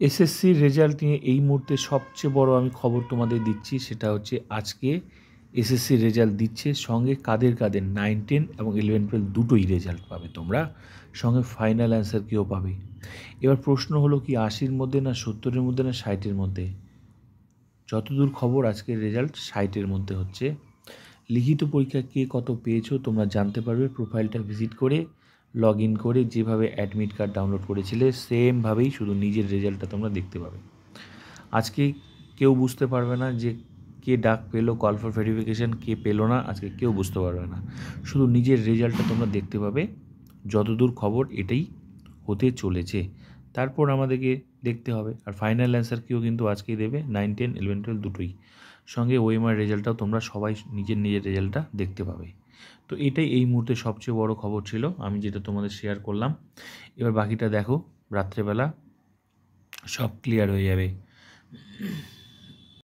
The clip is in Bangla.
এসএসসির রেজাল্ট নিয়ে এই মুহূর্তে সবচেয়ে বড় আমি খবর তোমাদের দিচ্ছি, সেটা হচ্ছে আজকে এসএসসির রেজাল্ট দিচ্ছে, সঙ্গে কাদের 9, 10 এবং 11, 12 দুটোই রেজাল্ট পাবে তোমরা, সঙ্গে ফাইনাল অ্যান্সার কেও পাবে। এবার প্রশ্ন হলো কি 80-র মধ্যে না 70-এর মধ্যে না 60-এর মধ্যে? যতদূর খবর আজকের রেজাল্ট 60-এর মধ্যে হচ্ছে। লিখিত পরীক্ষায় কে কত পেয়েছো তোমরা জানতে পারবে প্রোফাইলটা ভিজিট করে, লগ ইন করে যেভাবে অ্যাডমিট কার্ড ডাউনলোড করেছিলে সেমভাবেই, শুধু নিজের রেজাল্টটা তোমরা দেখতে পাবে। আজকে কেউ বুঝতে পারবে না যে কে ডাক পেলো, কল ফর ভেরিফিকেশান কে পেলো না, আজকে কেউ বুঝতে পারবে না। শুধু নিজের রেজাল্টটা তোমরা দেখতে পাবে। যতদূর খবর এটাই হতে চলেছে। তারপর আমাদেরকে দেখতে হবে। আর ফাইনাল অ্যান্সার কেউ কিন্তু আজকেই দেবে, 9, 10, 11, 12 দুটোই। সঙ্গে ওএমআর রেজাল্টটাও তোমরা সবাই নিজের রেজাল্টটা দেখতে পাবে। তো এটাই এই মুহূর্তে সবচেয়ে বড় খবর ছিল, আমি যেটা তোমাদের শেয়ার করলাম। এবার বাকিটা দেখো, রাত্রেবেলা সব ক্লিয়ার হয়ে যাবে।